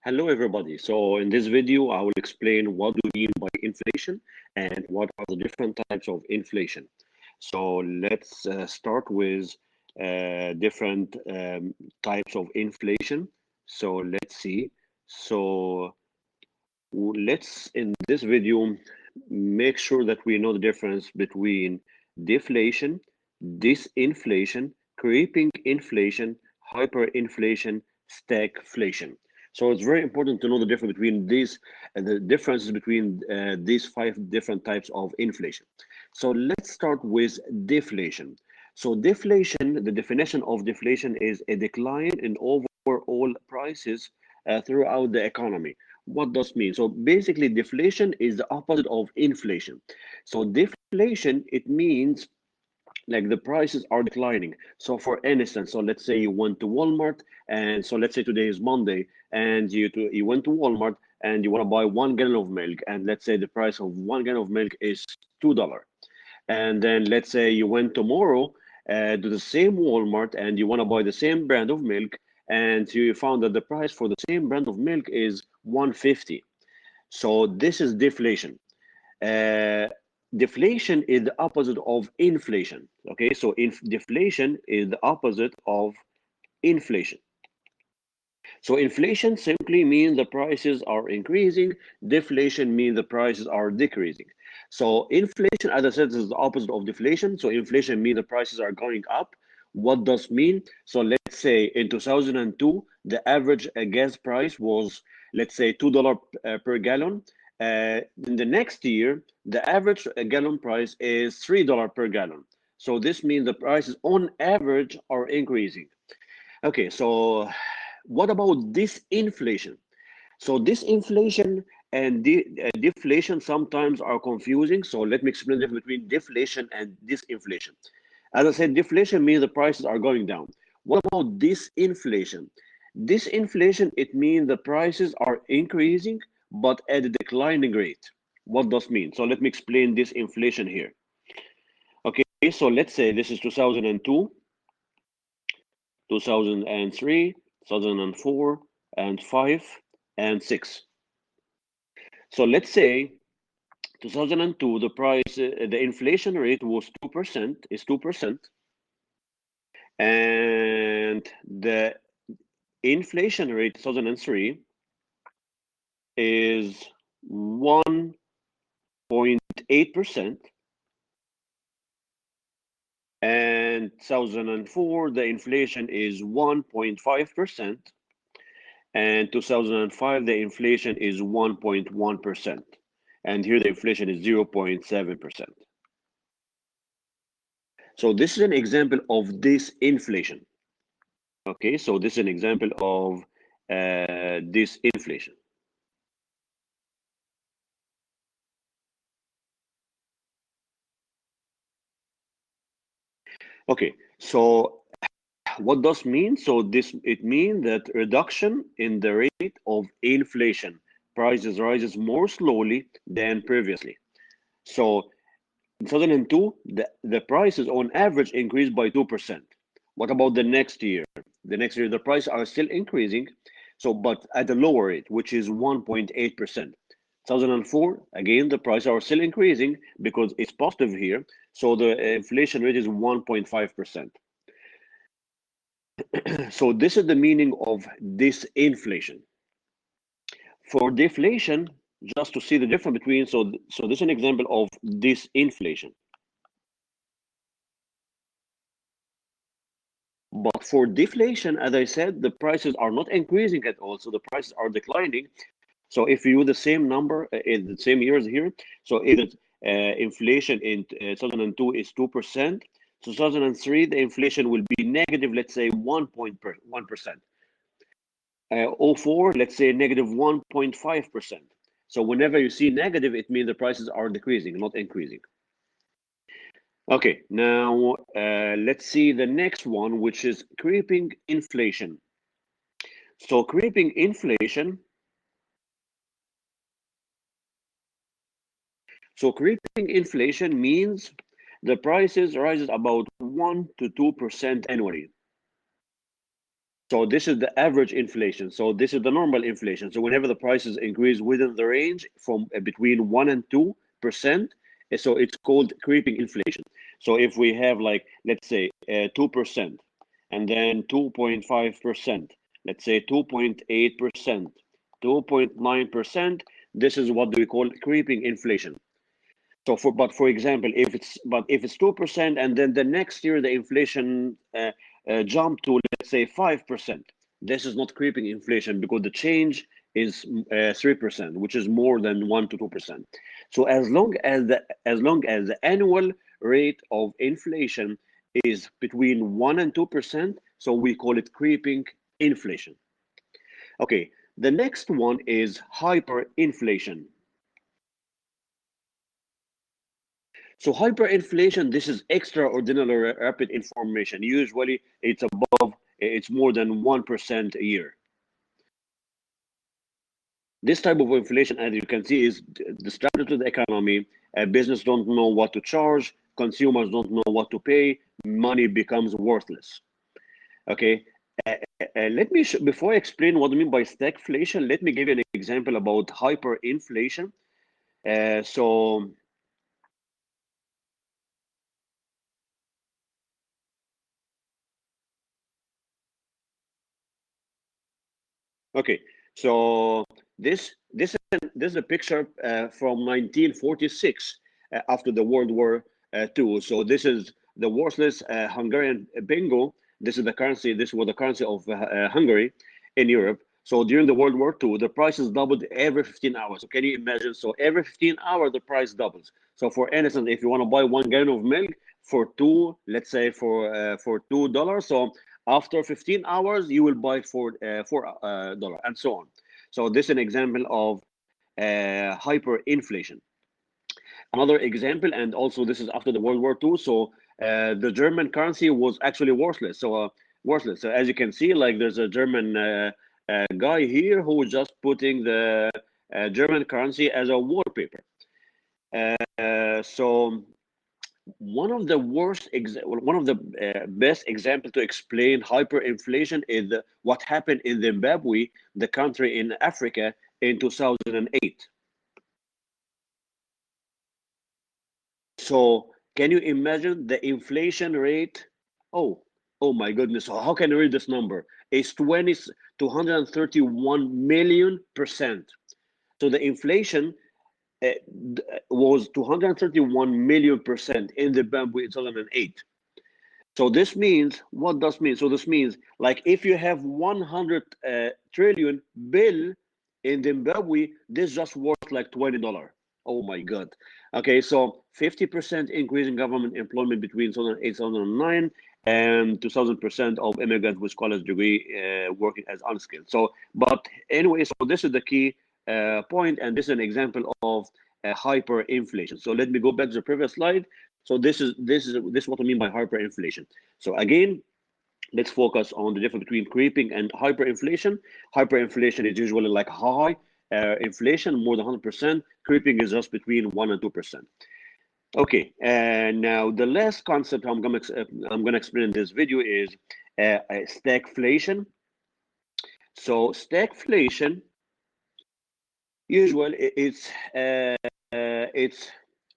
Hello, everybody. So in this video, I will explain what we mean by inflation and what are the different types of inflation. So let's start with different types of inflation. So let's see. So let's, in this video, make sure that we know the difference between deflation, disinflation, creeping inflation, hyperinflation, stagflation. So it's very important to know the difference between the differences between these five different types of inflation. So let's start with deflation. So deflation, the definition of deflation is a decline in overall prices throughout the economy. What does mean? So basically, deflation is the opposite of inflation. So deflation, it means like the prices are declining. So for instance, so let's say you went to Walmart, and so let's say today is Monday, and you went to Walmart and you want to buy 1 gallon of milk, and let's say the price of 1 gallon of milk is $2. And then let's say you went tomorrow to the same Walmart and you want to buy the same brand of milk, and you found that the price for the same brand of milk is 150. So this is deflation. Uh, Deflation is the opposite of inflation. Okay, so deflation is the opposite of inflation. So inflation simply means the prices are increasing. Deflation means the prices are decreasing. So inflation, as I said, is the opposite of deflation. So inflation means the prices are going up. What does mean? So let's say in 2002, the average gas price was, let's say, $2 per gallon. In the next year, the average gallon price is $3 per gallon. So this means the prices on average are increasing. Okay, so what about disinflation? So disinflation and deflation sometimes are confusing. So let me explain the difference between deflation and disinflation. As I said, deflation means the prices are going down. What about disinflation? Disinflation, it means the prices are increasing, but at a declining rate. What does mean? So let me explain disinflation here. Okay, so let's say this is 2002, 2003, 2004, and 5, and 6. So let's say 2002, the inflation rate was 2%, is 2%, and the inflation rate 2003 is 1.8%, and 2004, the inflation is 1.5%, and 2005, the inflation is 1.1%. And here the inflation is 0.7%. So this is an example of disinflation. Okay, so this is an example of disinflation. Okay, so what does mean? So it means that reduction in the rate of inflation. Prices rises more slowly than previously. So in 2002, the prices on average increased by 2%. What about the next year? The next year, the prices are still increasing, so but at a lower rate, which is 1.8%. 2004, again, the prices are still increasing because it's positive here, so the inflation rate is 1.5%. So this is the meaning of disinflation. For deflation, just to see the difference between, so this is an example of disinflation. But for deflation, as I said, the prices are not increasing at all, so the prices are declining. So if you use the same number in the same years here, so if inflation in 2002 is 2%, 2003 the inflation will be negative, let's say 1%. 04, let's say negative 1.5%. So whenever you see negative, it means the prices are decreasing, not increasing. Okay, now let's see the next one, which is creeping inflation. So creeping inflation. So creeping inflation means the prices rises about 1 to 2% annually. So this is the average inflation. So this is the normal inflation. So whenever the prices increase within the range from between 1 and 2%, so it's called creeping inflation. So if we have, like, let's say 2%, and then 2.5%, let's say 2.8%, 2.9%, this is what we call creeping inflation. So for example, if it's 2%, and then the next year the inflation jump to, let's say, 5%, this is not creeping inflation, because the change is 3%, which is more than 1 to 2%. So as long as the annual rate of inflation is between 1 and 2%, so we call it creeping inflation. Okay, the next one is hyperinflation. So hyperinflation, this is extraordinary rapid inflation. Usually it's more than 1% a year. This type of inflation, as you can see, is disruptive to the economy. Business don't know what to charge. Consumers don't know what to pay. Money becomes worthless. Okay. Let me, before I explain what I mean by stagflation, let me give you an example about hyperinflation. Okay, so this is a picture from 1946, after the World War II. So this is the worthless Hungarian bingo. This is the currency. This was the currency of Hungary in Europe. So during the World War II, the prices doubled every 15 hours. So can you imagine? So every 15 hours, the price doubles. So for instance, if you want to buy 1 gallon of milk for let's say for $2, so after 15 hours, you will buy for $4, and so on. So this is an example of hyperinflation. Another example, and also this is after the World War II. So the German currency was actually worthless. So So as you can see, like, there's a German guy here who was just putting the German currency as a wallpaper. So one of the best example to explain hyperinflation is what happened in Zimbabwe, the country in Africa, in 2008. So can you imagine the inflation rate? Oh, oh my goodness! How can you read this number? It's 231 million%. So the inflation was 231 million% in Zimbabwe in 2008. So this means, what does mean? So this means, like, if you have 100 trillion bill in Zimbabwe, this just worth like $20. Oh my God. Okay, so 50% increase in government employment between 2008 2009, and 2000% of immigrants with college degree working as unskilled. So, but anyway, so this is the key point, and this is an example of hyperinflation. So let me go back to the previous slide. So this is what I mean by hyperinflation. So again, let's focus on the difference between creeping and hyperinflation. Hyperinflation is usually like high inflation, more than 100%. Creeping is just between 1 and 2%. Okay, and now the last concept I'm gonna explain in this video is stagflation. So stagflation, usually it's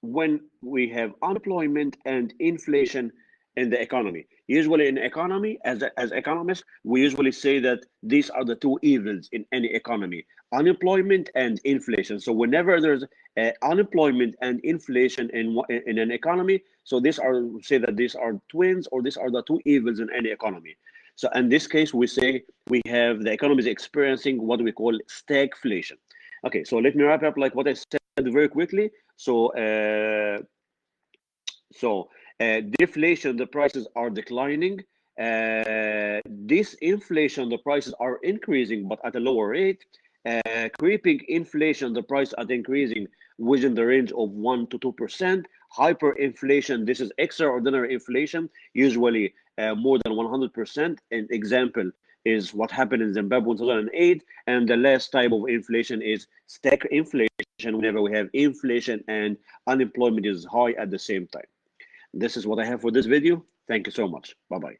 when we have unemployment and inflation in the economy. Usually in economy, as economists, we usually say that these are the two evils in any economy: unemployment and inflation. So whenever there's unemployment and inflation in an economy, so these are twins, or these are the two evils in any economy. So in this case, we say we have the economy is experiencing what we call stagflation. Okay, so let me wrap up like what I said very quickly. So deflation, the prices are declining. Disinflation, the prices are increasing, but at a lower rate. Creeping inflation, the price are increasing within the range of 1 to 2%. Hyperinflation, this is extraordinary inflation, usually more than 100%. An example is what happened in Zimbabwe in 2008. And the last type of inflation is stagflation, whenever we have inflation and unemployment is high at the same time. This is what I have for this video. Thank you so much. Bye-bye.